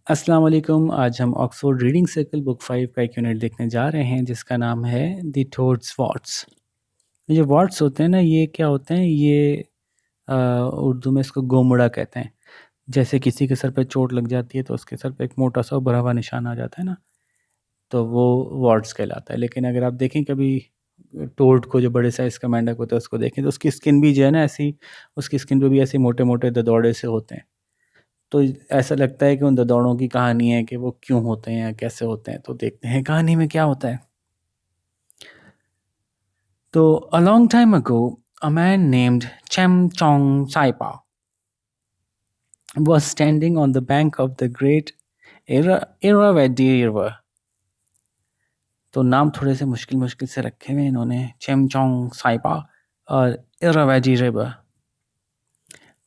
अस्सलाम वालेकुम। आज हम ऑक्सफोर्ड रीडिंग सर्कल बुक 5 का एक यूनिट देखने जा रहे हैं जिसका नाम है द टोड्स वॉट्स। ये जो वॉट्स होते हैं ना, ये क्या होते हैं? ये उर्दू में इसको गोमुड़ा कहते हैं। जैसे किसी के सर पे चोट लग जाती है तो उसके सर पे एक मोटा सा भरा हुआ निशान आ जाता है ना, तो वो वॉट्स कहलाता है। लेकिन अगर आप देखें कभी टोड को, जो बड़े साइज का मेंढक होता है, उसको देखें तो उसकी स्किन भी जो है ना ऐसी, उसकी स्किन पे भी ऐसे मोटे मोटे ददौड़े से होते हैं। तो ऐसा लगता है कि उन दौड़ों की कहानी है कि वो क्यों होते हैं या कैसे होते हैं। तो देखते हैं कहानी में क्या होता है। तो a long time ago, a man named Chem Chong Saipa was standing on the bank of the great Irrawaddy River। तो नाम थोड़े से मुश्किल मुश्किल से रखे हुए इन्होंने, चेम चोंग साइपा और इरावदी रिवर।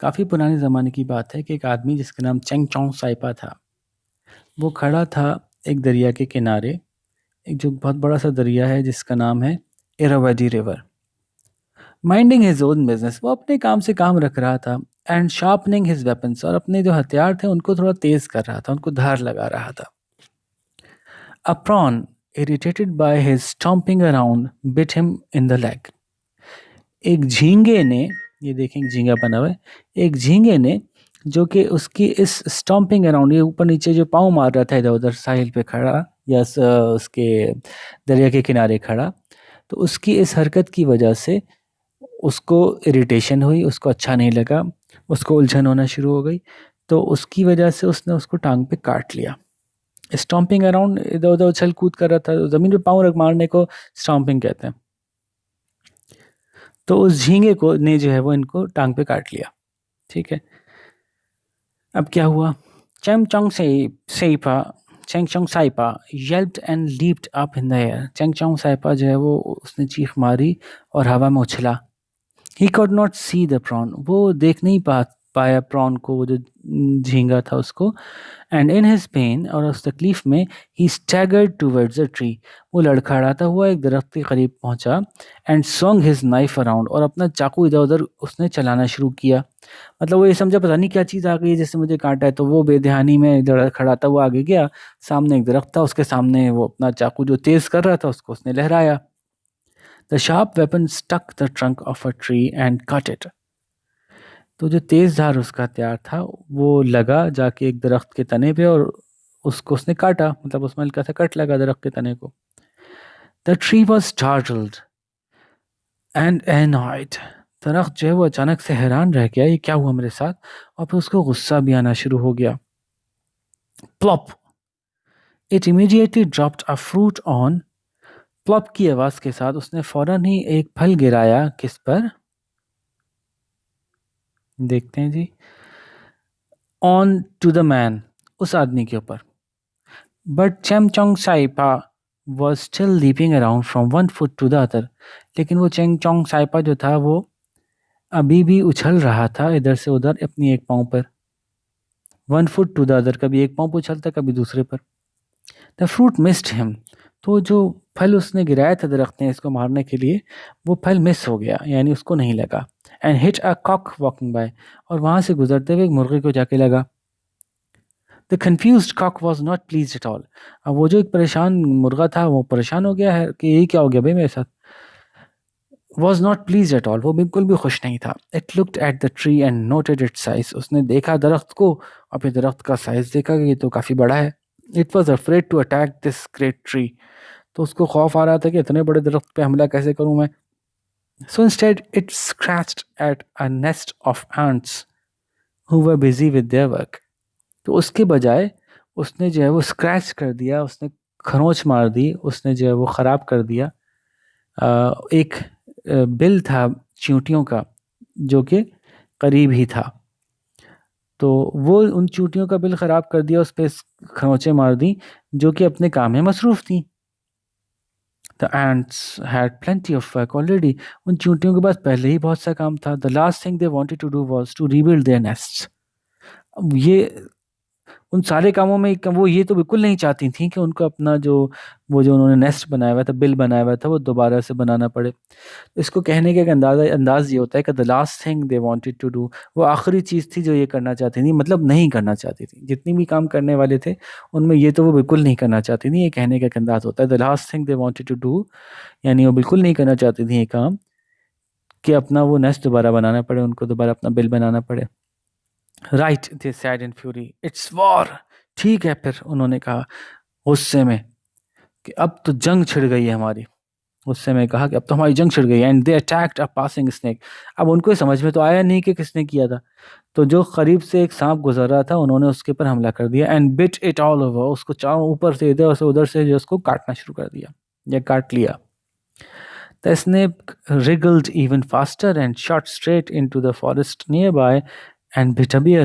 काफ़ी पुराने ज़माने की बात है कि एक आदमी जिसका नाम चेंग चोंग साइपा था, वो खड़ा था एक दरिया के किनारे। एक जो बहुत बड़ा सा दरिया है जिसका नाम है Irrawaddy river. Minding his own business, वो अपने काम से काम रख रहा था। एंड शार्पनिंग हिज वेपन्स, और अपने जो हथियार थे उनको थोड़ा तेज कर रहा था, उनको धार लगा रहा था। A prawn, irritated by his stomping around, bit him in the leg. एक झींगे ने, ये देखें झींगा बना हुआ है, एक झींगे ने जो कि उसकी इस स्टॉम्पिंग अराउंड, ये ऊपर नीचे जो पाँव मार रहा था इधर उधर साहिल पे खड़ा या उसके दरिया के किनारे खड़ा, तो उसकी इस हरकत की वजह से उसको इरिटेशन हुई, उसको अच्छा नहीं लगा, उसको उलझन होना शुरू हो गई। तो उसकी वजह से उसने उसको टांग पे काट लिया। स्टॉम्पिंग अराउंड, इधर उधर उछल कूद कर रहा था, ज़मीन पे पाँव रख मारने को स्टॉम्पिंग कहते हैं। तो उस झींगे को ने जो है वो इनको टांग पे काट लिया। ठीक है, अब क्या हुआ? Cheng Chong Saipa Cheng Chong Saipa yelped and leaped up in the air। Cheng Chong Saipa जो है वो उसने चीख मारी और हवा में उछला। He could not see the prawn, वो देख नहीं पाया प्रॉन को, वो जो झींगा था उसको। एंड इन हिज पेन, और उस तकलीफ में, ही स्टैगर्ड टूवर्ड्स अ ट्री, वो लड़खड़ाता हुआ एक दरख्त के करीब पहुंचा। And swung his knife around, और अपना चाकू इधर उधर उसने चलाना शुरू किया। मतलब वो ये समझा पता नहीं क्या चीज़ आ गई है जिससे मुझे काटा है, तो वो बेध्यानी में लड़खड़ाता हुआ आगे गया। सामने एक दरख्त था, उसके सामने वो अपना चाकू जो तेज कर रहा था उसको उसने लहराया। The sharp weapon stuck the trunk of a tree and cut it. तो जो तेज धार उसका हथियार था वो लगा जाके एक दरख्त के तने पे, और उसको उसने काटा, मतलब उसमें हल्का सा कट लगा दरख्त के तने को। The tree was startled and annoyed. दरख्त जो है वो अचानक से हैरान रह गया, ये क्या हुआ मेरे साथ, और फिर उसको गुस्सा भी आना शुरू हो गया। Plop, it immediately dropped a fruit on. Plop की आवाज के साथ उसने फौरन ही एक फल गिराया, किस पर? देखते हैं जी। ऑन टू द मैन, उस आदमी के ऊपर। But Cheng Chong Saipa was still leaping around from one foot to the other. लेकिन वो चेंग चोंग साइपा जो था वो अभी भी उछल रहा था इधर से उधर अपनी एक पाँव पर। One foot to the other, कभी एक पाँव पर उछलता कभी दूसरे पर। द फ्रूट मिस्ड हिम, तो जो फल उसने गिराया था दरख्त ने इसको मारने के लिए, वो फल मिस हो गया, यानी उसको नहीं लगा। And hit a cock walking by, और वहां से गुजरते हुए एक मुर्गे को जाके लगा। The confused cock was not pleased at all. अब वो जो एक परेशान मुर्गा था वो परेशान हो गया है कि ये क्या हो गया भाई मेरे साथ। Was not please at all, वो बिल्कुल भी खुश नहीं था। It looked at the tree and noted it size, उसने देखा दरख्त को और फिर दरख्त का साइज देखा कि ये तो काफ़ी बड़ा है। It was afraid to attack this great tree, तो उसको खौफ आ रहा था कि इतने बड़े दरख्त पे हमला कैसे करूं मैं। So instead it scratched at a nest of ants who were busy with their work. तो उसके बजाय उसने जो है वो स्क्रैच कर दिया, उसने खरोंच मार दी, उसने जो है वो ख़राब कर दिया एक बिल था चींटियों का जो कि करीब ही था। तो वो उन चींटियों का बिल ख़राब कर दिया, उस पर खरोंचें मार दी जो कि अपने काम में मसरूफ़ थी। The ants had plenty of work already, उन चींटियों के पास पहले ही बहुत सा काम था। The last thing they wanted to do was to rebuild their nests. अब ये उन सारे कामों में वो ये तो बिल्कुल नहीं चाहती थी कि उनको अपना जो वो जो उन्होंने नेस्ट बनाया हुआ था, बिल बनाया हुआ था, वो दोबारा से बनाना पड़े। इसको कहने का एक अंदाज ये होता है कि the last thing they wanted to do, वो आखिरी चीज़ थी जो ये करना चाहती थी, मतलब नहीं करना चाहती थी। जितनी भी काम करने वाले थे उनमें ये तो वो बिल्कुल नहीं करना चाहती थी। ये कहने का एक अंदाज होता है the last thing they wanted to do, यानी वो बिल्कुल नहीं करना चाहती थी ये काम कि अपना वो नेस्ट दोबारा बनाना पड़े, उनको दोबारा अपना बिल बनाना पड़े। Right, they said in fury, it's war. ठीक है, फिर उन्होंने कहा गुस्से में कि अब तो जंग छिड़ गई है हमारी। गुस्से में कहा कि अब तो हमारी जंग छिड़ गई है। And they attacked a passing snake. अब उनको ये समझ में तो आया नहीं कि किसने किया था। तो जो करीब से एक सांप गुजर रहा था, उन्होंने उसके ऊपर हमला कर दिया। And bit it all over, उसको चारों ऊपर से इधर से उधर से जो उसको काटना शुरू कर दिया या काट लिया। The snake wriggled even faster and shot straight into the forest nearby and bit a bear.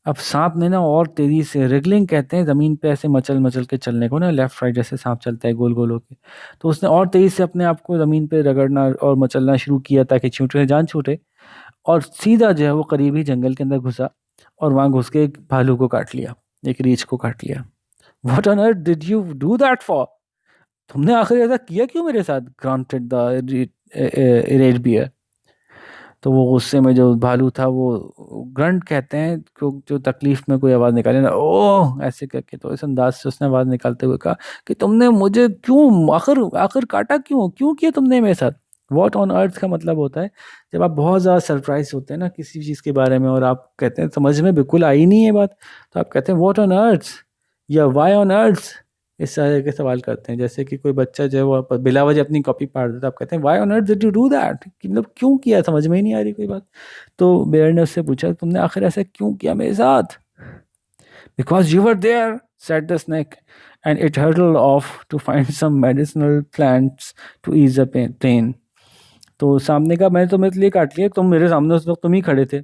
अब सांप ने ना और तेजी से, रिगलिंग कहते हैं जमीन पे ऐसे मचल मचल के चलने को ना, लेफ्ट राइट जैसे सांप चलता है गोल गोल होके। तो उसने और तेजी से अपने आप को जमीन पे रगड़ना और मचलना शुरू किया ताकि छूटे जान छूटे। और सीधा जो है वो करीब ही जंगल के अंदर घुसा और वहां घुस के एक भालू को काट लिया, एक रीछ को काट लिया। What on earth did you do that for? तुमने आखिर ऐसा किया क्यों मेरे साथ? Grunted the enraged bear. तो वो गुस्से में जो भालू था, वो ग्रंट कहते हैं जो तकलीफ में कोई आवाज निकाले ना, ओह ऐसे करके, तो इस अंदाज से उसने आवाज निकालते हुए कहा कि तुमने मुझे क्यों आखिर आखिर काटा, क्यों क्यों किया तुमने मेरे साथ? वॉट ऑन अर्थ का मतलब होता है जब आप बहुत ज्यादा सरप्राइज होते हैं ना किसी चीज के बारे में, और आप कहते हैं समझ में बिल्कुल आई नहीं है बात, तो आप कहते हैं वॉट ऑन अर्थ या वाई ऑन अर्थ, इस तरह के सवाल करते हैं। जैसे कि कोई बच्चा जो है वो बिला वजह अपनी कॉपी फाड़ देता है, आप कहते हैं why on earth did you do that, कि मतलब क्यों किया, समझ में ही नहीं आ रही कोई बात। तो बेयर ने उससे पूछा तुमने आखिर ऐसा क्यों किया मेरे साथ? Because you were there, said the snake, and it hurtled off to find some medicinal plants to ease the pain. तो सामने का, मैंने तुम्हें लिए काट लिया, तुम मेरे सामने उस वक्त तुम ही खड़े थे।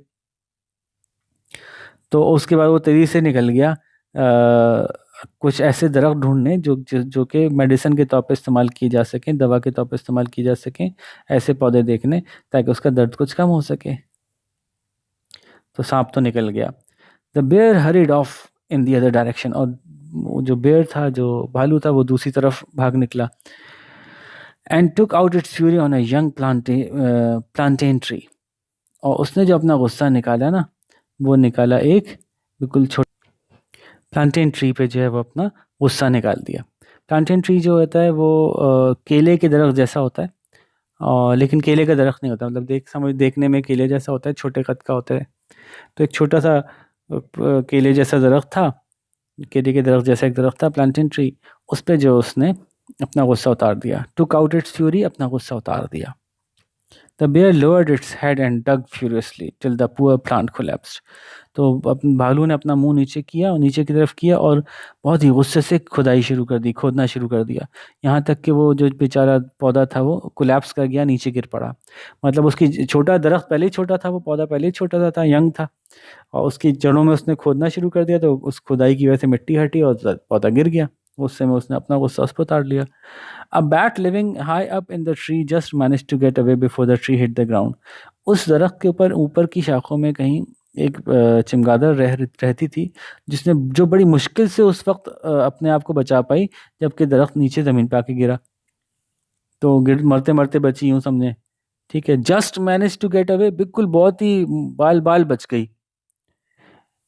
तो उसके बाद वो तेजी से निकल गया कुछ ऐसे दरख्त ढूंढने जो कि मेडिसिन के तौर पे इस्तेमाल किए जा सकें, दवा के तौर पे इस्तेमाल किए जा सकें, ऐसे पौधे देखने ताकि उसका दर्द कुछ कम हो सके। तो सांप तो निकल गया। The bear hurried off in the other direction, और वो जो बेयर था, जो भालू था, वो दूसरी तरफ भाग निकला। And took out it's fury on a young plantain tree, और उसने जो अपना गुस्सा निकाला ना, वो निकाला एक बिल्कुल प्लांटेन ट्री पे, जो है वो अपना गुस्सा निकाल दिया। प्लांटेन ट्री जो होता है वो केले के दरख्त जैसा होता है, और लेकिन केले का दरख्त नहीं होता, मतलब देखने में केले जैसा होता है, छोटे कद का होता है। तो एक छोटा सा केले जैसा दरख्त था, केले के दरख्त जैसा एक दरख्त था प्लांटेन ट्री, उस पे जो उसने अपना गुस्सा उतार दिया। टुक आउट इट्स फ्यूरी, अपना गुस्सा उतार दिया। The bear lowered its head and dug furiously till the poor plant collapsed. तो भालू ने अपना मुंह नीचे किया और नीचे की तरफ किया और बहुत ही गुस्से से खुदाई शुरू कर दी, खोदना शुरू कर दिया, यहाँ तक कि वो जो बेचारा पौधा था वो कोलैप्स कर गया, नीचे गिर पड़ा। मतलब उसकी छोटा दरख्त पहले ही छोटा था, वो पौधा पहले ही छोटा था, यंग था, और उसकी जड़ों में उसने खोदना शुरू कर दिया, तो उस खुदाई की वजह से मिट्टी हटी और पौधा गिर गया। गुस्से में उसने अपना गुस्सा उस पर उतार लिया। A bat living high up in the tree just managed to get away before the tree hit the ground. उस दरख्त के ऊपर की शाखों में कहीं एक चमगादड़ रहती थी, जिसने जो बड़ी मुश्किल से उस वक्त अपने आप को बचा पाई जबकि दरख्त नीचे जमीन पे आके गिरा। तो गिर मरते मरते बची, यूं समझे, ठीक है। Just manage to get away, बिल्कुल बहुत ही बाल बाल बच गई।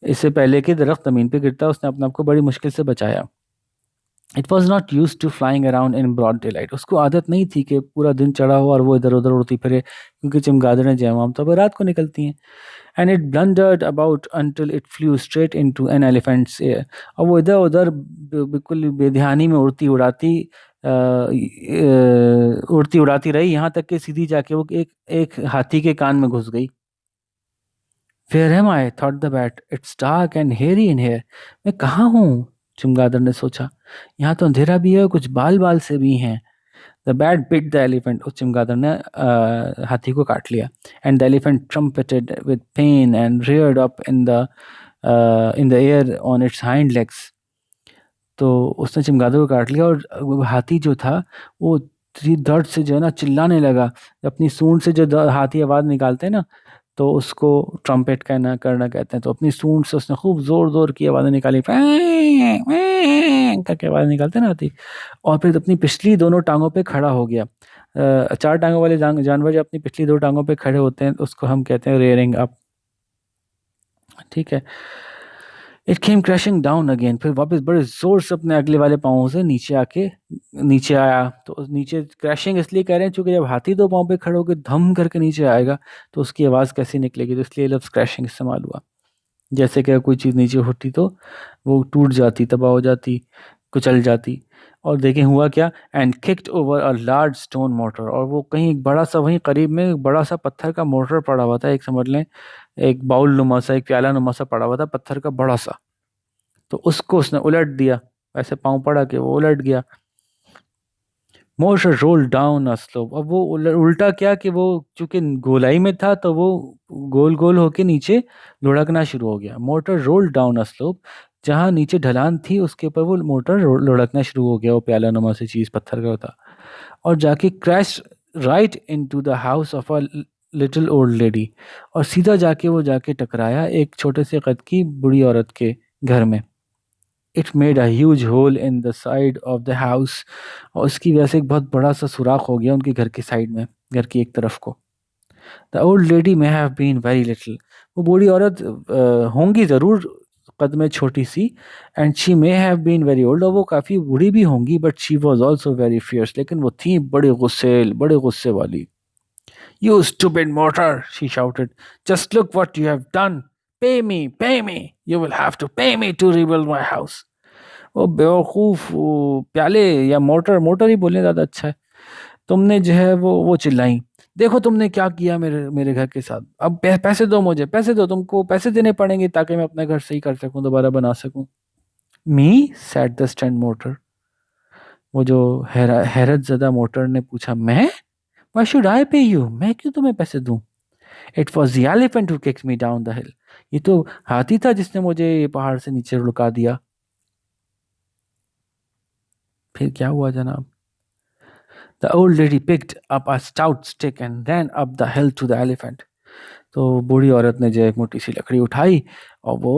इससे पहले कि दरख्त जमीन पे गिरता, उसने अपने आप को बड़ी मुश्किल से बचाया। It was not use to flying around in broad daylight, उसको आदत नहीं थी कि पूरा दिन चढ़ा हो और वो इधर उधर उड़ती फिरे, क्योंकि चमगादड़ें जो हैं आमतौर पर रात को निकलती हैं। And it blundered about until it flew straight into an elephant's ear, और वो इधर उधर बिल्कुल बेध्यानी में उड़ती उड़ाती रही, यहाँ तक कि सीधी जाके वो एक हाथी के कान में घुस गई। Where am I? thought the bat. It's dark and hairy in here. मैं कहाँ हूँ? चमगादड़ ने सोचा। यहाँ तो अंधेरा भी है और कुछ बाल बाल से भी हैं। The bat bit the elephant. उस चमगादड़ ने हाथी को काट लिया। And the elephant trumpeted with pain and reared up in the air on its hind legs. तो उसने चमगादड़ को काट लिया और हाथी जो था वो दर्द से जो है ना चिल्लाने लगा। अपनी सूंड से जो हाथी आवाज निकालते हैं ना, तो उसको ट्रम्पेट कहना करना कहते हैं। तो अपनी सूंड से उसने खूब जोर जोर की आवाज़ें निकाली, "पैं, पैं" करके आवाज़ निकालते ना आती। और फिर अपनी पिछली दोनों टांगों पे खड़ा हो गया। चार टांगों वाले जानवर जब अपनी पिछली दो टांगों पे खड़े होते हैं तो उसको हम कहते हैं रेयरिंग अप। ठीक है। It came crashing down again, फिर वापस बड़े जोर से अपने अगले वाले पाँवों से नीचे आके नीचे आया। तो नीचे क्रैशिंग इसलिए कह रहे हैं क्योंकि जब हाथी दो पाँव पे खड़े होकर धम करके नीचे आएगा तो उसकी आवाज़ कैसी निकलेगी, तो इसलिए लफ्ज़ क्रैशिंग इस्तेमाल हुआ। जैसे कि अगर कोई चीज़ नीचे होती तो वो टूट जाती, तबाह हो जाती, कुचल जाती। और देखें हुआ क्या, and kicked over a large stone motor, और वो कहीं एक बड़ा सा वहीं करीब में एक बड़ा सा पत्थर का मोटर पड़ा हुआ था, एक समझ लें एक बाउल नुमा सा, एक प्याला नुमा सा पड़ा हुआ था पत्थर का बड़ा सा। तो उसको उसने उलट दिया, ऐसे पाँव पड़ा के वो उलट गया। Motion roll down a slope, अब वो उल्टा क्या कि वो चूंकि गोलाई में था तो वो गोल गोल होके नीचे लुढ़कना शुरू हो गया। Motor roll down a slope, जहाँ नीचे ढलान थी उसके ऊपर वो मोटर लुढ़कना शुरू हो गया, वो प्याला नुमा सी चीज पत्थर का था। और जाके crash right into the house of a little old lady, और सीधा जाके वो जाके टकराया एक छोटे से कद की बूढ़ी औरत के घर में। It made a huge hole in the side of the house, और उसकी वजह से एक बहुत बड़ा सा सुराख हो गया उनके घर की साइड में, घर की एक तरफ को। The old lady may have been very little, वो बूढ़ी औरत होंगी ज़रूर कद में छोटी सी, and she may have been very old, और वो काफ़ी बूढ़ी भी होंगी, but she was also very fierce, लेकिन वो थी बड़े गुस्से वाली। You stupid motor, she shouted, just look what you have done, pay me, you will have to pay me to rebuild my house. ओ बेवकूफ, वो प्याले, या मोटर, मोटर ही बोलने ज्यादा अच्छा है, तुमने जो है वो चिल्लाई, देखो तुमने क्या किया मेरे मेरे घर के साथ, अब पैसे दो, मुझे पैसे दो, तुमको पैसे देने पड़ेंगे ताकि मैं अपना घर सही कर सकूं, दोबारा बना सकूं। मी, सेड द स्टैंड मोटर, वो जो हैरत ज़दा मोटर ने पूछा, मैं, व्हाई शुड आई पे यू, मैं क्यों तुम्हें पैसे दूं। It was the elephant who kicked me down the हिल, ये तो हाथी था जिसने मुझे ये पहाड़ से नीचे लुढ़का दिया। फिर क्या हुआ जनाब, The old lady picked up a stout stick and ran up the hill to the elephant. तो बूढ़ी औरत ने जो एक मोटी सी लकड़ी उठाई और वो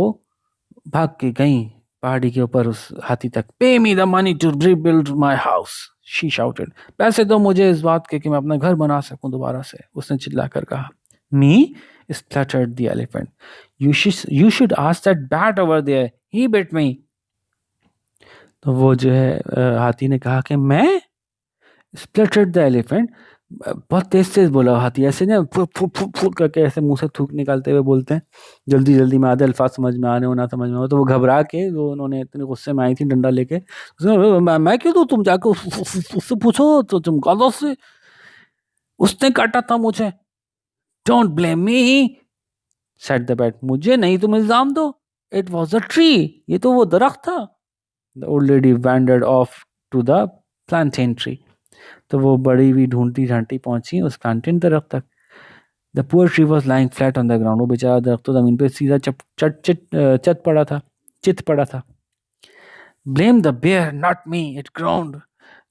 भाग के गई पहाड़ी के ऊपर उस हाथी तक। Pay me the money to rebuild my house, she shouted, पैसे दो मुझे इस बात के कि मैं अपना घर बना सकूं दोबारा से, उसने चिल्लाकर कहा। Me, spluttered the elephant, you should ask that bat over there, he bit me. तो वो जो है हाथी ने कहा कि मैं, स्प्लिटेड द एलिफेंट, बहुत तेज तेज बोला हाथी, ऐसे ना फुक फुक फुक फुक करके ऐसे मुंह से थूक निकालते हुए बोलते हैं, जल्दी जल्दी में आधे अल्फाज समझ में आने हो ना समझ में हो। तो वो घबरा के, वो उन्होंने इतने गुस्से में आई थी डंडा लेके, मैं क्यों दूं, तुम जाके उससे पूछो तो, तुम गालों से, उसने काटा था मुझे। Don't blame me, said the bat, मुझे नहीं तुम इल्जाम दो, इट वॉज अ ट्री, ये तो वो दरख्त था। The old lady wandered off to the plantain tree, तो वो बड़ी हुई ढूंढती ढांढती पहुंची उस प्लांटेन दरख्त तक। The poor tree was lying flat on the ground, वो बेचारा दरख्त तो जमीन पे सीधा चट चट चित चत पड़ा था, चित पड़ा था। Blame the bear not me, it ground,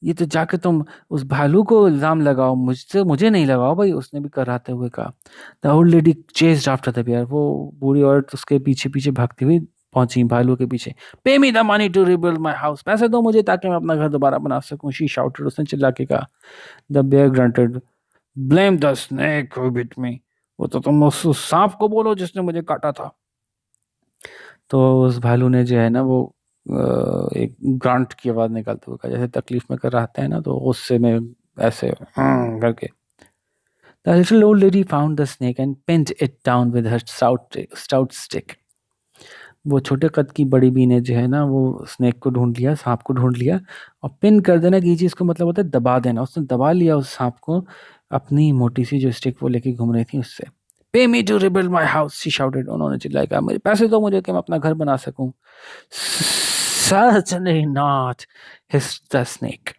ये तो जाके तुम उस भालू को इल्जाम लगाओ, मुझसे मुझे नहीं लगाओ भाई, उसने भी कराते हुए कहा। The old lady chased after the bear, वो बूढ़ी औरत उसके पीछे पीछे भागती हुई पहुंची भालू के पीछे। Pay me the money to rebuild my house, पैसे दो मुझे ताकि मैं अपना घर दोबारा बना सकूं, शी शाउटेड, उसने चिल्ला के कहा। The bear grunted, blame the snake who bit me, वो तो तुम उस सांप को बोलो जिसने मुझे काटा था। तो उस भालू ने जो है ना वो एक ग्रांट की आवाज निकालते हुए कहा, जैसे तकलीफ में कर रहते हैं ना तो गुस्से में ऐसे करके। The little old lady found the snake and pinned it down with her stout stick. वो छोटे कद की बड़ी बी ने जो है ना वो स्नेक को ढूंढ लिया, सांप को ढूंढ लिया, और पिन कर देना की चीज को मतलब होता है दबा देना, उसने दबा लिया उस सांप को अपनी मोटी सी जो स्टिक वो लेके घूम रही थी उससे। Pay me to rebuild my house, she shouted, उन्होंने चिल्लाया, कहा मुझे पैसे दो मुझे कि मैं अपना घर बना सकूं। Certainly not, hissed the snake.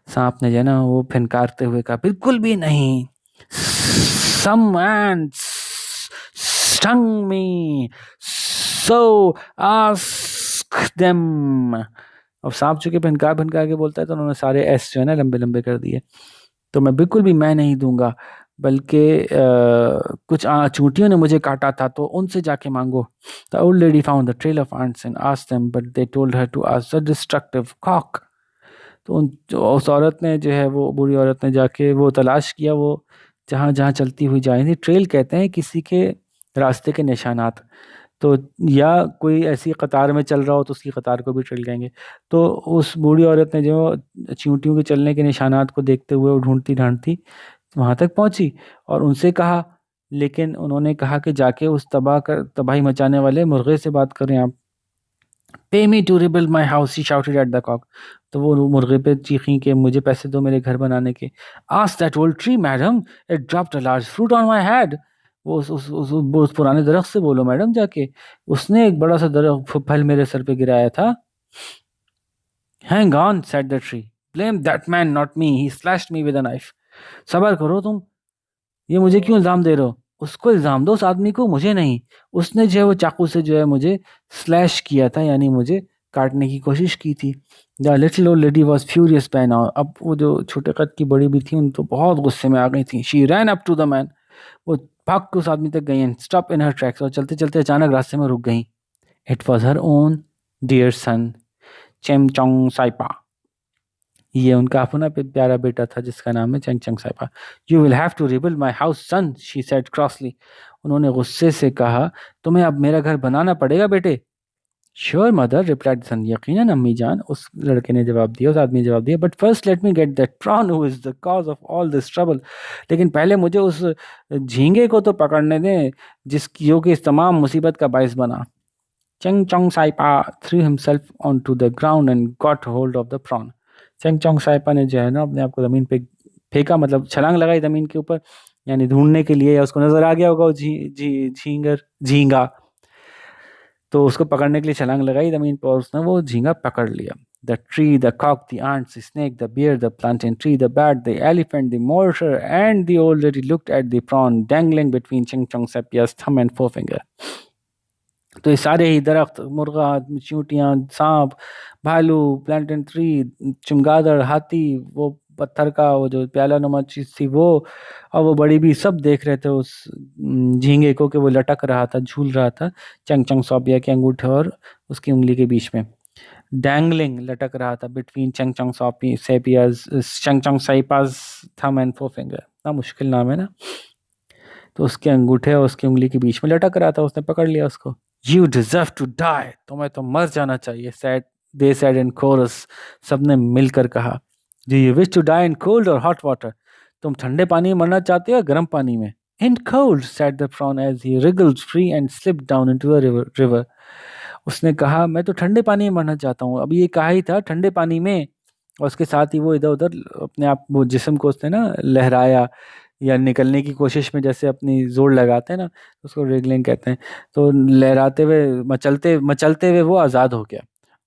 सांप ने जो है ना वो फिनकारते हुए कहा, बिल्कुल भी नहीं। Some ants stung me, so ask them. अब सांप चूंकि फिनका फिनका के बोलता है तो उन्होंने सारे एस जो है ना लंबे लंबे कर दिए। तो मैं बिल्कुल भी मैं नहीं दूंगा, बल्कि कुछ चूंटियों ने मुझे काटा था, तो उनसे जाके मांगो। The old lady found the trail of ants and asked them, but they told her to ask the destructive cock. तो उस औरत ने जो है, वो बूढ़ी औरत ने जाके वो तलाश किया, वो जहाँ जहाँ चलती हुई जा रही थी। ट्रेल कहते हैं किसी के रास्ते के निशानात। तो या कोई ऐसी कतार में चल रहा हो तो उसकी कतार को भी ट्रेल कहेंगे। तो उस बूढ़ी औरत ने जो चींटियों के चलने के निशानात को देखते हुए वो ढूंढती ढांढती वहां तक पहुंची और उनसे कहा, लेकिन उन्होंने कहा कि जाके उस तबाही मचाने वाले मुर्गे से बात करें आप। Pay me to rebuild my house, she shouted at the cock. तो वो मुर्गे पे चीखी कि मुझे पैसे दो मेरे घर बनाने के। Ask that old tree madam, it dropped a large fruit on my head. वो उस पुराने दरख्त से बोलो मैडम जाके, उसने एक बड़ा सा दरख्त फल मेरे सर पे गिराया था। Hang on said the tree, blame that man not me, he slashed me with a knife. सबर करो तुम, ये मुझे क्यों इल्जाम दे रहे हो? उसको इल्जाम दो, उस आदमी को, मुझे नहीं। उसने जो है वो चाकू से जो है मुझे स्लैश किया था, यानी मुझे काटने की कोशिश की थी। The little old lady was furious by now. अब वो जो छोटे कद की बड़ी भी थी, उन तो बहुत गुस्से में आ गई थी। She ran up to the man, वो भाग के उस आदमी तक गई and stop in her tracks, और चलते चलते अचानक रास्ते में रुक गई। It was her own dear son, Cheng Chong Saipa. ये उनका अपना प्यारा बेटा था जिसका नाम है Cheng Chong Saipa. You will have to rebuild my house son, she said crossly. उन्होंने गुस्से से कहा, तुम्हें अब मेरा घर बनाना पड़ेगा बेटे। श्योर मदर, रिप्लाइड सन, यकीनन अम्मी जान, उस लड़के ने जवाब दिया, उस आदमी ने जवाब दिया। But first let me get that prawn who is the cause of all this trouble. लेकिन पहले मुझे उस झींगे को तो पकड़ने दें जिसकी जो कि इस तमाम मुसीबत का बायस बना। चंग चोंग साइपा threw himself onto the ground and got hold of the prawn. चंग चोंग साइपा ने जो है ना अपने आप को जमीन पे फेंका, मतलब छलांग लगाई जमीन के ऊपर, यानी ढूंढने के लिए, या उसको नजर आ गया होगा वो झींगा। तो उसको पकड़ने के लिए छलांग लगाई जमीन पर और उसने वो झींगा पकड़ लिया। The tree, the cock, the ant, the snake, the bear, the plantain tree, the bat, the elephant, the mortar, and the old lady looked at the prawn dangling between Ching Chong Sapia's thumb and forefinger. तो ये सारे ही दरख्त, मुर्गा, चींटियां, सांप, भालू, plantain tree, चमगादड़, हाथी, वो पत्थर का वो जो प्याला नुमा चीज थी वो, और वो बड़ी भी, सब देख रहे थे उस झींगे को कि वो लटक रहा था, झूल रहा था चंग चंग सौबिया के अंगूठे और उसकी उंगली के बीच में। डैंगलिंग, लटक रहा था बिटवीन चंग चंग सौपी सेपियाज चंग चंग साइपाज थंब एंड फोरफिंगर। ना मुश्किल नाम है ना। तो उसके अंगूठे और उसकी उंगली के बीच में लटक रहा था, उसने पकड़ लिया उसको। यू डिजर्व टू डाई, तुम्हें तो मर जाना चाहिए, said they said in chorus, सबने मिलकर कहा। Do you wish to die in cold और हॉट वाटर, तुम ठंडे पानी में मरना चाहते हो या गर्म पानी में? In cold, said the prawn as he wriggled free and slipped down into the river. उसने कहा, मैं तो ठंडे पानी में मरना चाहता हूँ। अभी ये कहा ही था ठंडे पानी में, और उसके साथ ही वो इधर उधर अपने आप वो जिस्म को उसने ना लहराया, या निकलने की कोशिश में जैसे अपनी जोर लगाते हैं ना, उसको रिगलिंग कहते हैं। तो लहराते हुए, मचलते मचलते हुए वो आज़ाद हो गया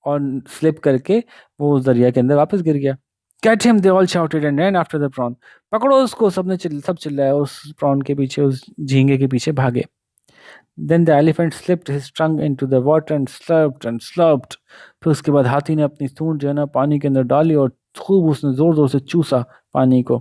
और स्लिप करके वो उस दरिया के अंदर वापस गिर गया। Catch him, they all shouted and ran after the prawn. पकड़ो उसको, सब चिल्लाए, उस प्रॉन के पीछे, उस झींगे के पीछे भागे। Then the elephant slipped his trunk into the water and slurped and slurped. फिर उसके बाद हाथी ने अपनी सूंड जो है ना पानी के अंदर डाली और खूब उसने जोर जोर से चूसा पानी को।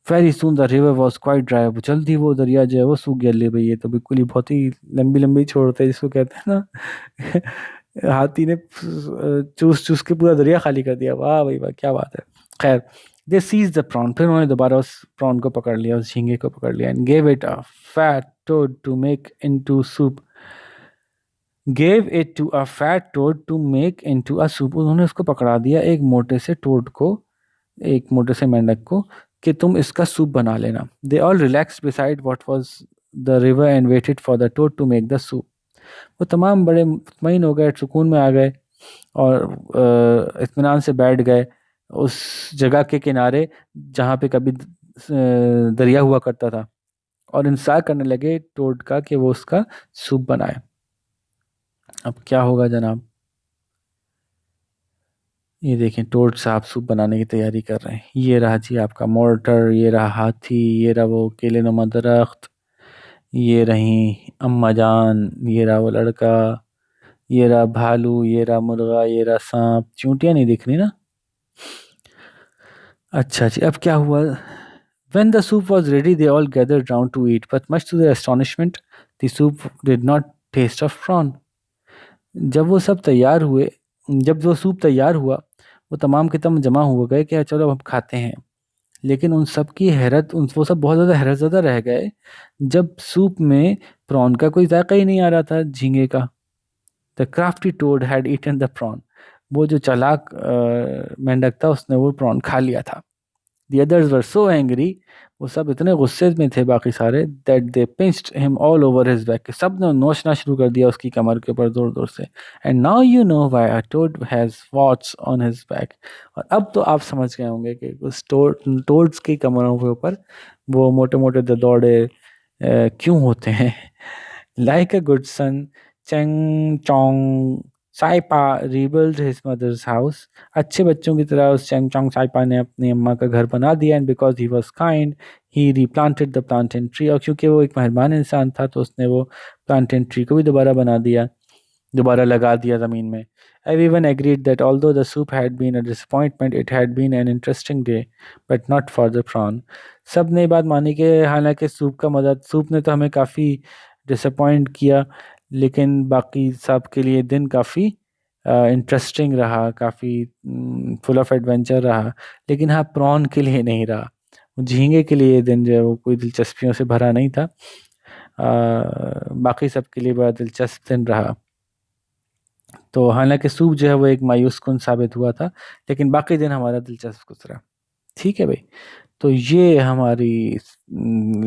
Very soon the river was quite dry, जल्दी वो दरिया जो है वो सूख गया। ले भाई, ये तो बिल्कुल ही बहुत ही लंबी लंबी छोड़ते हैं जिसको कहते हैं ना। हाथी ने चूस चूस के पूरा दरिया खाली कर दिया। वाह भाई वाह, क्या बात है। खैर, दे सीज द प्रॉन, फिर उन्होंने दोबारा उस प्रॉन को पकड़ लिया, उस झींगे को पकड़ लिया। And gave it a fat toad to make into soup, gave it to a fat toad to make into a soup. उन्होंने उसको पकड़ा दिया एक मोटे से टोड को, एक मोटे से मेंढक को, कि तुम इसका सूप बना लेना। They all relaxed beside what was the river and waited for the toad to make the soup. वो तमाम बड़े मुतमईन हो गए, सुकून में आ गए और इत्मीनान से बैठ गए उस जगह के किनारे जहाँ पे कभी दरिया हुआ करता था, और इंतजार करने लगे टोड का कि वो उसका सूप बनाए। अब क्या होगा जनाब? ये देखें, टोड साहब सूप बनाने की तैयारी कर रहे हैं। ये रहा जी आपका मोर्टर, ये रहा हाथी, ये रहा वो केले नुमा दरख्त, ये रही अम्मा जान, ये रहा वो लड़का, ये रहा भालू, ये रहा मुर्गा, ये रहा सांप। चूंटियां नहीं दिख रही ना? अच्छा जी, अब क्या हुआ? When the soup was ready, they all gathered round to eat, but much to their astonishment, the soup did not taste of prawn. जब वो सब तैयार हुए जब वो सूप तैयार हुआ, वो तमाम के तमाम जमा हो गए कि चलो अब खाते हैं। लेकिन उन सब की हैरत उन वो सब बहुत ज़्यादा हैरत ज़्यादा रह गए जब सूप में प्रॉन का कोई जायका ही नहीं आ रहा था, झींगे का। The crafty toad had eaten the prawn. वो जो चालाक मेंढक था उसने वो प्रॉन खा लिया था। The others were so angry, वो सब इतने गुस्से में थे बाकी सारे, that they pinched him all over his back, कि सब ने नोचना शुरू कर दिया उसकी कमर के ऊपर जोर जोर से। And now you know why a toad has warts on his back। और अब तो आप समझ गए होंगे कि उस टोड्स की कमरों के ऊपर वो मोटे मोटे दौड़े क्यों होते हैं। Like a good son, Cheng Chong Saipa rebuilt his mother's house। अच्छे बच्चों की तरह उस चेंग चोंग साइपा ने अपनी अम्मा का घर बना दिया। And because he was kind he replanted the plantain tree. और क्योंकि वो एक मेहरबान इंसान था तो उसने वो प्लांटेन ट्री को भी दोबारा बना दिया, दोबारा लगा दिया ज़मीन में। Everyone agreed that although the soup had been a disappointment, it had been an interesting day, but not for the prawn। सब ने ये बात मानी कि हालांकि सूप ने तो हमें काफ़ी डिसअपॉइंट किया, लेकिन बाकी सब के लिए दिन काफ़ी इंटरेस्टिंग रहा, काफ़ी फुल ऑफ एडवेंचर रहा। लेकिन हाँ, प्रॉन के लिए नहीं रहा। झींगे के लिए ये दिन जो है वो कोई दिलचस्पियों से भरा नहीं था। बाकी सब के लिए बड़ा दिलचस्प दिन रहा। तो हालांकि सूप जो है वो एक मायूस कुन साबित हुआ था, लेकिन बाकी दिन हमारा दिलचस्प गुजरा। ठीक है भाई, तो ये हमारी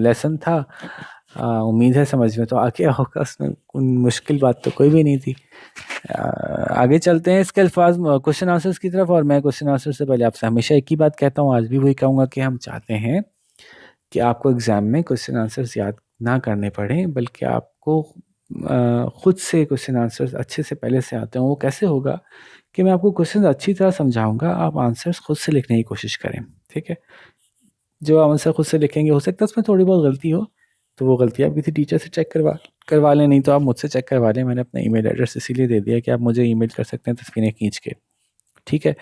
लेसन था। उम्मीद है समझ में तो आ गया होगा, उसमें कोई मुश्किल बात तो कोई भी नहीं थी। आगे चलते हैं इसके अल्फाज क्वेश्चन आंसर्स की तरफ। और मैं क्वेश्चन आंसर से पहले आपसे हमेशा एक ही बात कहता हूँ, आज भी वही कहूँगा कि हम चाहते हैं कि आपको एग्ज़ाम में क्वेश्चन आंसर्स याद ना करने पड़े, बल्कि आपको खुद से क्वेश्चन आंसर्स अच्छे से पहले से आते हों। वो कैसे होगा कि मैं आपको क्वेश्चन अच्छी तरह समझाऊंगा, आप आंसर्स खुद से लिखने की कोशिश करें। ठीक है, जो आंसर खुद से लिखेंगे हो सकता है उसमें थोड़ी बहुत गलती हो, तो वो गलती आप किसी टीचर से चेक करवा लें, नहीं तो आप मुझसे चेक करवा लें। मैंने अपना ईमेल एड्रेस इसीलिए दे दिया कि आप मुझे ईमेल कर सकते हैं तस्वीरें खींच के। ठीक है,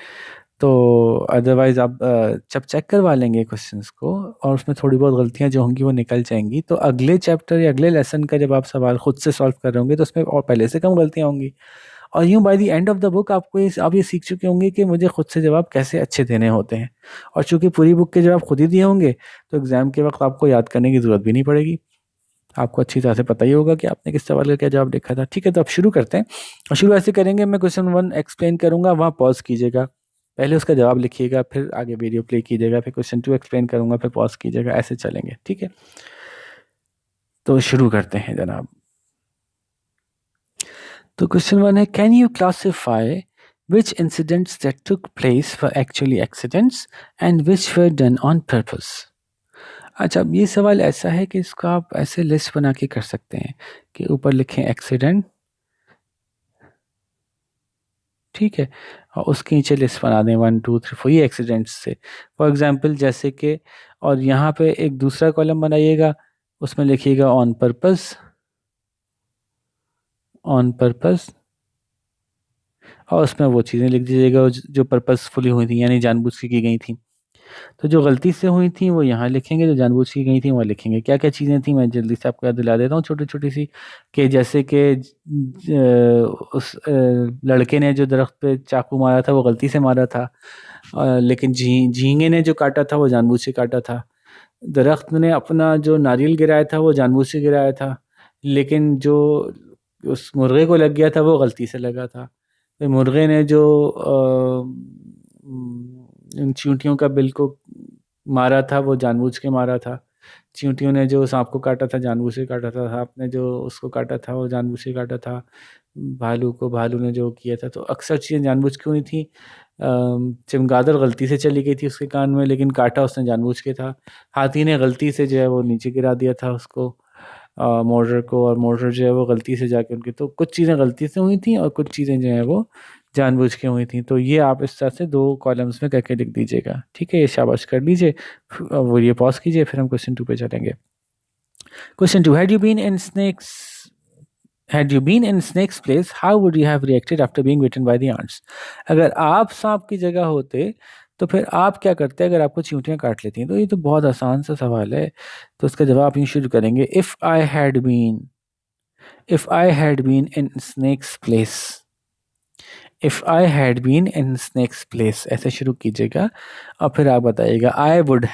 तो अदरवाइज़ आप जब चेक करवा लेंगे क्वेश्चंस को और उसमें थोड़ी बहुत गलतियां जो होंगी वो निकल जाएंगी, तो अगले चैप्टर या अगले लेसन का जब आप सवाल खुद से सॉल्व कर रहे होंगे तो उसमें और पहले से कम गलतियां होंगी। और यूं by the end of the book आप ये सीख चुके होंगे कि मुझे खुद से जवाब कैसे अच्छे देने होते हैं। और चूंकि पूरी बुक के जवाब खुद ही दिए होंगे तो एग्जाम के वक्त आपको याद करने की ज़रूरत भी नहीं पड़ेगी। आपको अच्छी तरह से पता ही होगा कि आपने किस सवाल का क्या जवाब लिखा था। ठीक है, तो अब शुरू करते हैं। और शुरू ऐसे करेंगे, मैं क्वेश्चन 1 एक्सप्लेन करूंगा, वहाँ पॉज कीजिएगा, पहले उसका जवाब लिखिएगा, फिर आगे वीडियो प्ले कीजिएगा, फिर क्वेश्चन 2 एक्सप्लेन करूंगा, फिर पॉज कीजिएगा, ऐसे चलेंगे। ठीक है, तो शुरू करते हैं जनाब। तो क्वेश्चन 1 है, can you classify which incidents that took place were actually accidents and which were done on purpose। अच्छा, अब ये सवाल ऐसा है कि इसको आप ऐसे लिस्ट बना के कर सकते हैं कि ऊपर लिखें एक्सीडेंट, ठीक है, और उसके नीचे लिस्ट बना दें 1 2 3 4 ये एक्सीडेंट्स से। फॉर एग्जांपल जैसे कि, और यहाँ पे एक दूसरा कॉलम बनाइएगा, उसमें लिखिएगा ऑन पर्पस, ऑन पर्पस, और उसमें वो चीज़ें लिख दीजिएगा जो पर्पसफुली हुई थी, यानी जानबूझ के की गई थी। तो जो गलती से हुई थी वो यहाँ लिखेंगे, जो जानबूझ की गई थी वहाँ लिखेंगे। क्या क्या चीज़ें थी मैं जल्दी से आपको याद दिला देता हूँ, छोटी छोटी सी। कि जैसे कि उस लड़के ने जो दरख्त पे चाकू मारा था वो गलती से मारा था, लेकिन झींगे ने जो काटा था वो जानबूझ से काटा था। दरख्त ने अपना जो नारियल गिराया था वो जानबूझ से गिराया था, लेकिन जो उस मुर्गे को लग गया था वो गलती से लगा था। फिर मुर्गे ने जो इन चींटियों का बिल को मारा था वो जानबूझ के मारा था। चींटियों ने जो सांप को काटा था जानबूझ के काटा था, सांप ने जो उसको काटा था वो जानबूझ के काटा था। भालू ने जो किया था, तो अक्सर चीज़ें जानबूझ के हुई थी। चमगादड़ गलती से चली गई थी उसके कान में, लेकिन काटा उसने जानबूझ के था। हाथी ने गलती से जो है वो नीचे गिरा दिया था उसको, मोटर को, और मोटर जो है वो गलती से जाके उनकी, तो कुछ चीज़ें गलती से हुई थी और कुछ चीज़ें जो है वो जानबूझ के हुई थी। तो ये आप इस तरह से 2 कॉलम्स में करके लिख दीजिएगा। ठीक है, ये शाबाश कर लीजिए। वो ये पॉज कीजिए, फिर हम क्वेश्चन 2 पे चलेंगे। Question 2, had you been in snake's place, how would you have reacted after being bitten by the ants। अगर आप सांप की जगह होते तो फिर आप क्या करते हैं अगर आपको चींटियां काट लेती हैं? तो ये तो बहुत आसान सा सवाल है। तो इसका जवाब आप यूं शुरू करेंगे, if I had been in snake's place. If I had been in snake's place ऐसे शुरू कीजिएगा, और फिर आप बताइएगा आई वुड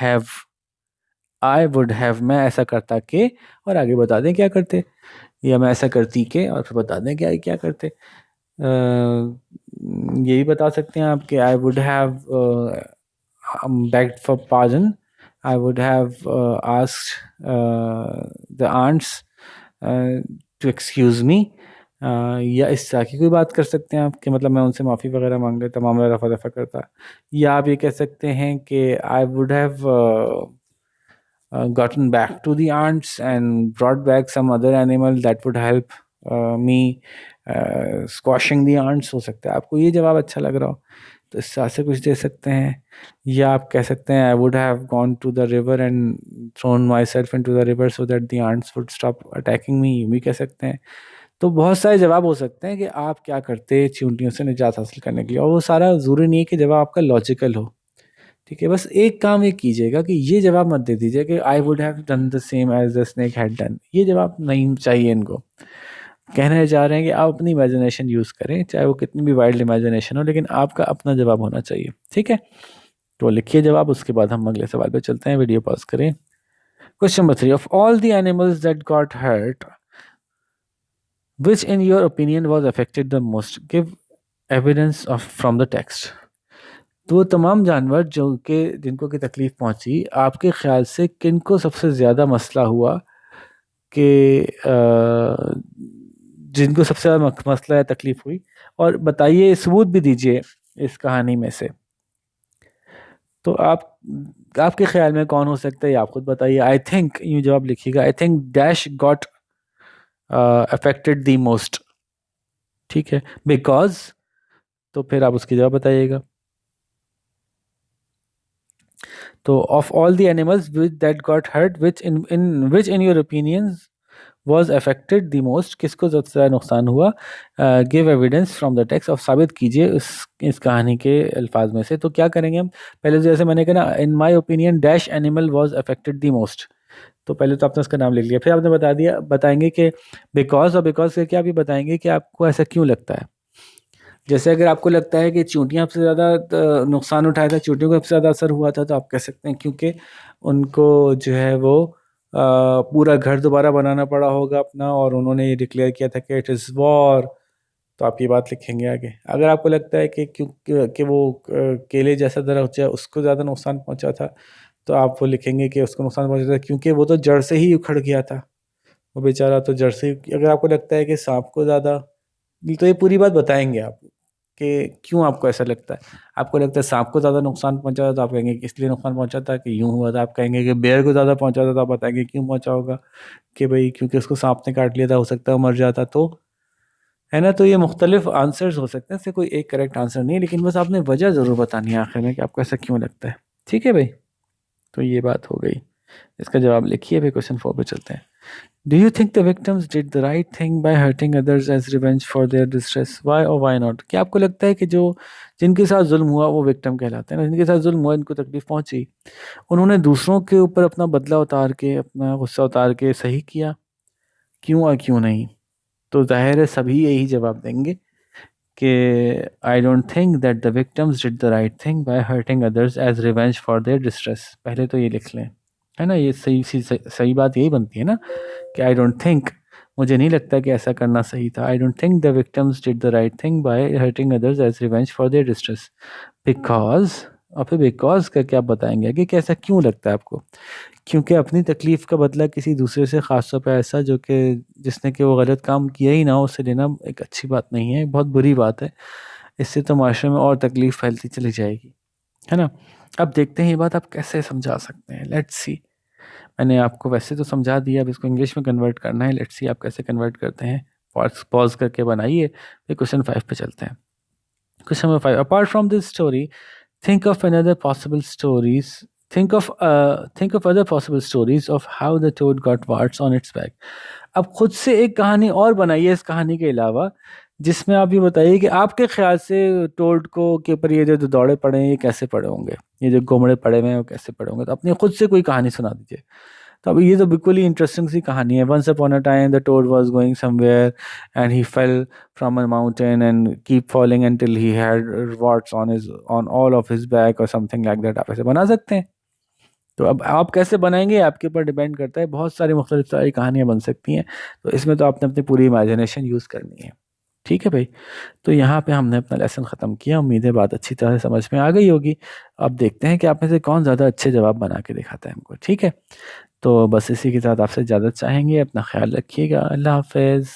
हैव मैं ऐसा करता के, और आगे बता दें क्या करते, या मैं ऐसा करती के, और फिर बता दें क्या क्या करते। यही बता सकते हैं आप कि I would have begged for pardon. I would have asked the aunts to excuse me. या इस तरह की कोई बात कर सकते हैं आप कि मतलब मैं उनसे माफ़ी वगैरह मांग लेता, मामला रफा दफा करता। या आप ये कह सकते हैं कि I would have gotten back to the aunts and brought back some other animal that would help me squashing the ants, हो सकता है आपको ये जवाब अच्छा लग रहा हो, तो इस तरह से कुछ दे सकते हैं। या आप कह सकते हैं I would have gone to the river and thrown myself into the river so that the ants would stop attacking me, भी कह सकते हैं। तो बहुत सारे जवाब हो सकते हैं कि आप क्या करते चींटियों से निजात हासिल करने के लिए, और वो सारा ज़रूरी नहीं है कि जवाब आपका लॉजिकल हो। ठीक है, बस एक काम ये कीजिएगा कि ये जवाब मत दे दीजिए कि I would have done the same as the snake had done, ये जवाब नहीं चाहिए इनको। कहना चाह रहे हैं कि आप अपनी इमेजिनेशन यूज़ करें, चाहे वो कितनी भी वाइल्ड इमेजिनेशन हो, लेकिन आपका अपना जवाब होना चाहिए। ठीक है, तो लिखिए जवाब, उसके बाद हम अगले सवाल पे चलते हैं। वीडियो पॉज करें। Question number 3, of all the animals that got hurt, which in your opinion was affected the most, give evidence of from the text. तो वो तमाम जानवर जो कि जिनको की तकलीफ़ पहुंची, आपके ख्याल से किनको सबसे ज़्यादा मसला हुआ कि जिनको सबसे ज़्यादा मसला या तकलीफ़ हुई, और बताइए, सबूत भी दीजिए इस कहानी में से। तो आपके ख्याल में कौन हो सकता है, आप खुद बताइए। आई थिंक, यूँ जवाब लिखिएगा, I think dash got affected the most. ठीक है, बिकॉज, तो फिर आप उसकी जवाब बताइएगा। तो of all the animals which that got hurt, which in your opinions was affected the most, किसको सबसे ज़्यादा नुकसान हुआ। Give evidence from the text, of साबित कीजिए इस कहानी के अल्फाज में से। तो क्या करेंगे हम, पहले जैसे मैंने कहा ना, in my opinion dash animal was affected the most, तो पहले तो आपने उसका नाम लिख लिया, फिर आपने बता दिया, बताएंगे कि बिकॉज, और बिकॉज से क्या, आप ये बताएंगे कि आपको ऐसा क्यों लगता है। जैसे अगर आपको लगता है कि चींटियां सबसे ज़्यादा नुकसान उठाया था, चींटियों को सबसे ज़्यादा असर हुआ था, तो आप कह सकते हैं क्योंकि उनको जो है वो पूरा घर दोबारा बनाना पड़ा होगा अपना, और उन्होंने ये डिक्लेयर किया था कि इट इज़ वॉर, तो आप ये बात लिखेंगे आगे। अगर आपको लगता है कि क्यों कि वो केले जैसा दरख्त है उसको ज़्यादा नुकसान पहुंचा था, तो आप वो लिखेंगे कि उसको नुकसान पहुंचा था क्योंकि वो तो जड़ से ही उखड़ गया था, वो बेचारा तो जड़ से अगर आपको लगता है कि सांप को ज़्यादा, तो ये पूरी बात बताएंगे आप कि क्यों आपको ऐसा लगता है। आपको लगता है सांप को ज़्यादा नुकसान पहुंचा था, तो आप कहेंगे कि इसलिए नुकसान पहुंचा था कि यूं हुआ था। आप कहेंगे कि बेर को ज़्यादा पहुंचा था, तो आप बताएंगे क्यों पहुंचा होगा, कि भाई क्योंकि उसको सांप ने काट लिया था, हो सकता है वो मर जाता, तो है ना। तो ये मुख्तलिफ आंसर्स हो सकते हैं, इससे कोई एक करेक्ट आंसर नहीं है, लेकिन बस आपने वजह ज़रूर बतानी है आखिर में कि आपको ऐसा क्यों लगता है। ठीक है भाई, तो ये बात हो गई, इसका जवाब लिखिए। भाई क्वेश्चन 4 पे चलते हैं। Do you think the victims did the right thing by hurting others as revenge for their distress, why और व्हाई नॉट। क्या आपको लगता है कि जो जिनके साथ जुल्म हुआ वो विक्टिम कहलाते हैं ना, जिनके साथ जुल्म हुआ, इनको तकलीफ पहुंची, उन्होंने दूसरों के ऊपर अपना बदला उतार के, अपना गुस्सा उतार के सही किया, क्यों और क्यों नहीं। तो जाहिर है सभी यही जवाब देंगे कि I don't think that the victims did the right thing by hurting others as revenge for their distress. पहले तो ये लिख लें, है ना, ये सही बात यही बनती है ना कि आई डोंट थिंक, मुझे नहीं लगता कि ऐसा करना सही था। I don't think the victims did the right thing by hurting others as revenge for their distress because, और फिर बिकॉज का क्या बताएंगे कि कैसा क्यों लगता है आपको। क्योंकि अपनी तकलीफ़ का बदला किसी दूसरे से, ख़ास तौर पे ऐसा जो कि जिसने कि वो गलत काम किया ही ना हो, उससे लेना एक अच्छी बात नहीं है, बहुत बुरी बात है। इससे तो माशरे में और तकलीफ़ फैलती चली जाएगी, है ना। अब देखते हैं ये बात आप कैसे समझा सकते हैं। लेट्स सी, मैंने आपको वैसे तो समझा दिया, अब इसको इंग्लिश में कन्वर्ट करना है। लेट्स सी आप कैसे कन्वर्ट करते हैं। पॉज करके बनाइए, फिर क्वेश्चन 5 पे चलते हैं। Question number 5, apart from this story, think of another possible stories think of other possible stories of how the toad got warts on its back। अब खुद से एक कहानी और बनाइए इस कहानी के अलावा, जिसमें आप ये बताइए कि आपके ख्याल से टोल्ड को के ऊपर ये जो दौड़े पड़े हैं ये कैसे पड़े होंगे, ये जो गोमड़े पड़े हुए हैं वो कैसे पड़े होंगे, तो अपनी खुद से कोई कहानी सुना दीजिए। तो अब ये तो बिल्कुल ही इंटरेस्टिंग सी कहानी है। Once upon a time the toad was going somewhere and he fell from a mountain and keep falling until he had warts on his on all of his back or something like that। आप ऐसे बना सकते हैं। तो अब आप कैसे बनाएंगे आपके ऊपर डिपेंड करता है, बहुत सारी मुख्तलिफ सारी कहानियां बन सकती हैं। तो इसमें तो आपने अपनी पूरी इमेजिनेशन यूज़ करनी है। ठीक है भाई। तो यहाँ पे हमने अपना लेसन ख़त्म किया, उम्मीद है बात अच्छी तरह से समझ में आ गई होगी। अब देखते हैं कि आप में से कौन ज़्यादा अच्छे जवाब बना के दिखाता है हमको। ठीक है। तो बस इसी के साथ आपसे इजाज़त चाहेंगे। अपना ख्याल रखिएगा। अल्लाह हाफ़िज़।